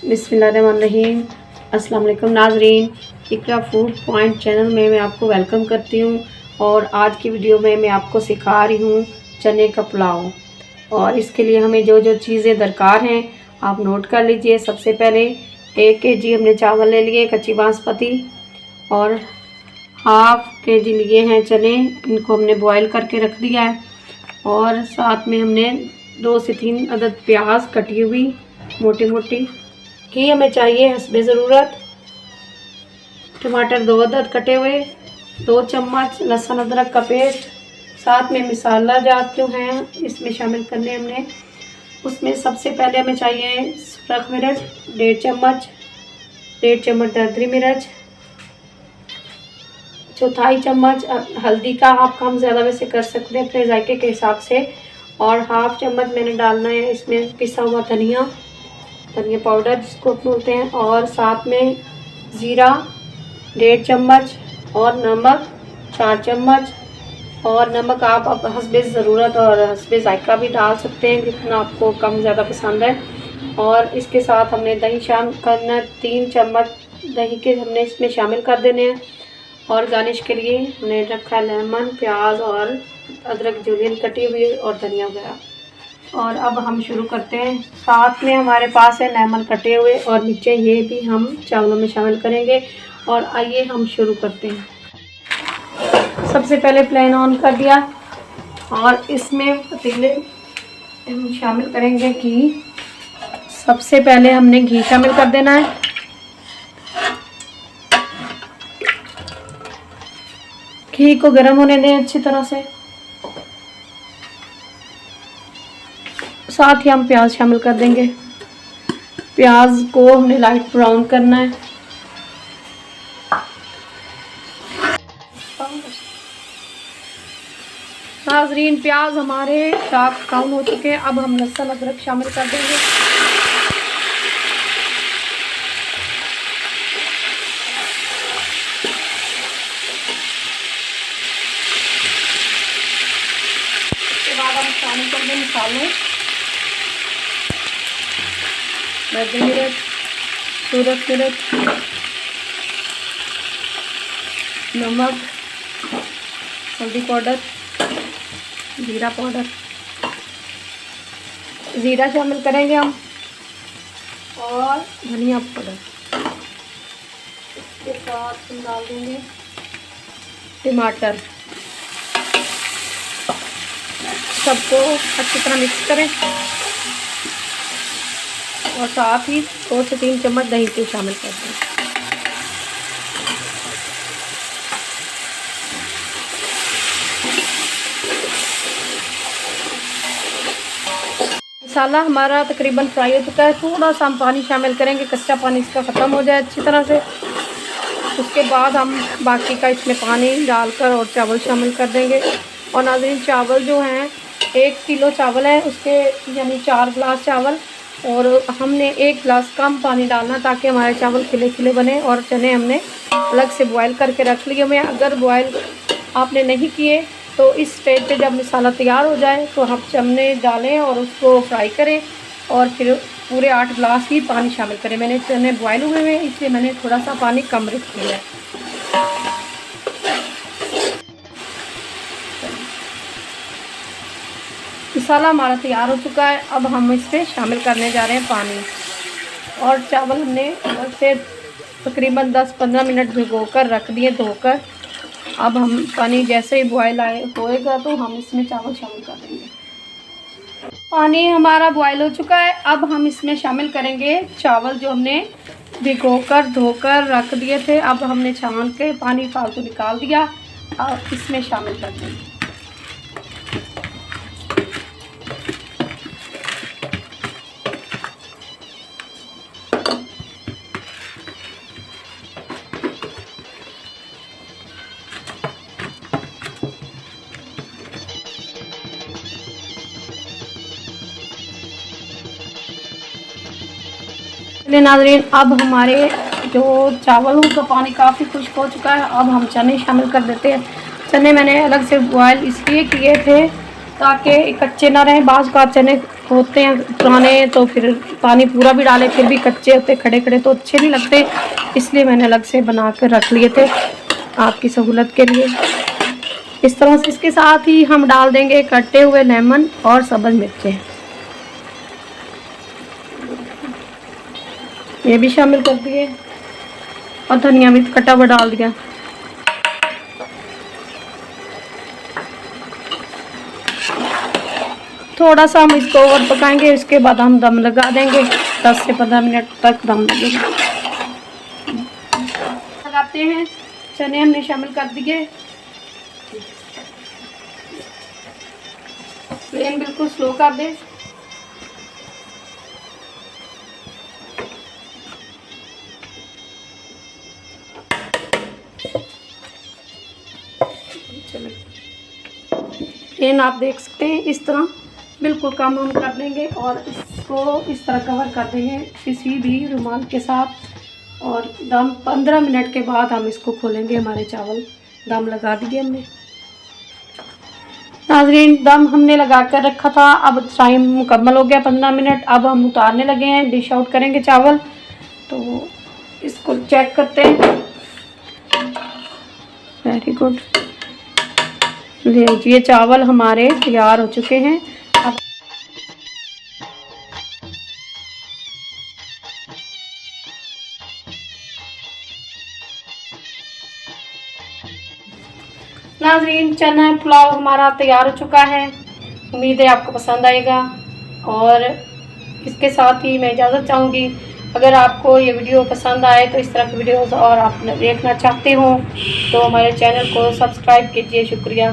बिस्मिल्लाहिर्रहमानिर्रहीम। अस्सलाम वालेकुम नाज़रीन, इकरा फूड पॉइंट चैनल में मैं आपको वेलकम करती हूँ। और आज की वीडियो में मैं आपको सिखा रही हूँ चने का पुलाव। और इसके लिए हमें जो जो चीज़ें दरकार हैं आप नोट कर लीजिए। सबसे पहले 1 केजी हमने चावल ले लिए कच्ची बासमती, और हाफ़ केजी लिए हैं चने, इनको हमने बॉईल करके रख दिया है। और साथ में हमने 2 से 3 अदद प्याज कटी हुई मोटी मोटी, घी हमें चाहिए हस्बे ज़रूरत, टमाटर 2 अदद कटे हुए, 2 चम्मच लहसुन अदरक का पेस्ट, साथ में मसाला जात जो हैं इसमें शामिल करने हमने। उसमें सबसे पहले हमें चाहिए सुरख मिर्च 1.5 चम्मच दरदरी मिर्च, चौथाई चम्मच हल्दी का हाफ कम ज़्यादा वैसे कर सकते हैं अपने जायके के हिसाब से, और हाफ चम्मच मैंने डालना है इसमें पिसा हुआ धनिया पाउडर जिसको बोलते हैं, और साथ में ज़ीरा 1.5 चम्मच, और नमक 4 चम्मच। और नमक आप हस्बे ज़रूरत और हस्बे जायका भी डाल सकते हैं जितना आपको कम ज़्यादा पसंद है। और इसके साथ हमने दही शामिल करना, 3 चम्मच दही के हमने इसमें शामिल कर देने हैं। और गार्निश के लिए हमने रखा लेमन, प्याज और अदरक जूलियन कटी हुई और धनिया वगैरह। और अब हम शुरू करते हैं। साथ में हमारे पास है लेमन कटे हुए, और नीचे ये भी हम चावलों में शामिल करेंगे। और आइए हम शुरू करते हैं। सबसे पहले फ्लेम ऑन कर दिया, और इसमें पतीले हम शामिल करेंगे घी। सबसे पहले हमने घी शामिल कर देना है। घी को गर्म होने दें अच्छी तरह से। साथ ही हम प्याज शामिल कर देंगे। प्याज को हमने लाइट ब्राउन करना है। नाज़रीन, प्याज हमारे डार्क ब्राउन हो चुके हैं। अब हम लहसुन अदरक शामिल कर देंगे। उसके बाद हम शामिल कर देंगे मसाले, दरदरी मिर्च, सूरख मिर्च, नमक, हल्दी पाउडर, जीरा पाउडर, ज़ीरा शामिल करेंगे हम, और धनिया पाउडर। इसके साथ हम डाल देंगे टमाटर। सबको अच्छी तरह मिक्स करें, और साथ ही 2 से 3 चम्मच दही के शामिल कर दें। मसाला हमारा तकरीबन फ्राई हो चुका है। थोड़ा सा हम पानी शामिल करेंगे, कच्चा पानी इसका ख़त्म हो जाए अच्छी तरह से। उसके बाद हम बाकी का इसमें पानी डालकर और चावल शामिल कर देंगे। और नाज़रीन, चावल जो हैं 1 किलो चावल है, उसके यानी 4 गिलास चावल, और हमने 1 गिलास कम पानी डालना ताकि हमारे चावल खिले खिले बने। और चने हमने अलग से बॉयल करके रख लिए हुए। अगर बॉयल आपने नहीं किए तो इस स्टेज पे जब मसाला तैयार हो जाए तो हम चने डालें और उसको फ्राई करें, और फिर पूरे 8 गिलास ही पानी शामिल करें। मैंने चने बॉयल हुए हैं इसलिए मैंने थोड़ा सा पानी कम रख लिया है। मसाला हमारा तैयार हो चुका है। अब हम इस पर शामिल करने जा रहे हैं पानी। और चावल हमने अलग से तकरीबन 10-15 मिनट भिगो कर रख दिए धोकर। अब हम पानी जैसे ही बॉयल होएगा तो हम इसमें चावल शामिल कर देंगे। पानी हमारा बॉयल हो चुका है। अब हम इसमें शामिल करेंगे चावल जो हमने भिगोकर धोकर रख दिए थे। अब हमने छान के पानी फालतू निकाल दिया, और इसमें शामिल कर देंगे। नाज़रीन, अब हमारे जो चावलों का पानी काफ़ी खुश्क हो चुका है। अब हम चने शामिल कर देते हैं। चने मैंने अलग से बॉयल इसलिए किए थे ताकि कच्चे ना रहें। बाज़ का चने होते हैं पुराने तो फिर पानी पूरा भी डाले फिर भी कच्चे होते खड़े खड़े तो अच्छे नहीं लगते, इसलिए मैंने अलग से बना कर रख लिए थे आपकी सहूलत के लिए। इस तरह से इसके साथ ही हम डाल देंगे कटे हुए लेमन और सब्ज़ मिर्चें, ये भी शामिल कर दिए और धनिया भी कटा हुआ डाल दिया। थोड़ा सा हम इसको और पकाएंगे, इसके बाद हम दम लगा देंगे। 10 से 15 मिनट तक दम लगेगा। लगाते हैं, चने हमने शामिल कर दिए। फ्लेम बिल्कुल स्लो कर दें। फ्लेम आप देख सकते हैं इस तरह बिल्कुल कम हम कर देंगे और इसको इस तरह कवर कर देंगे किसी भी रुमाल के साथ और दम 15 मिनट के बाद हम इसको खोलेंगे। हमारे चावल दम लगा दिए हमने। नाज़रीन, दम हमने लगा कर रखा था, अब टाइम मुकम्मल हो गया 15 मिनट। अब हम उतारने लगे हैं, डिश आउट करेंगे चावल। तो इसको चेक करते हैं। वेरी गुड, लीजिए चावल हमारे तैयार हो चुके हैं। अब नाज़रीन, चना पुलाव हमारा तैयार हो चुका है। उम्मीद है आपको पसंद आएगा और इसके साथ ही मैं इजाज़त चाहूँगी। अगर आपको ये वीडियो पसंद आए तो इस तरह की वीडियोस और आप देखना चाहते हो तो हमारे चैनल को सब्सक्राइब कीजिए। शुक्रिया।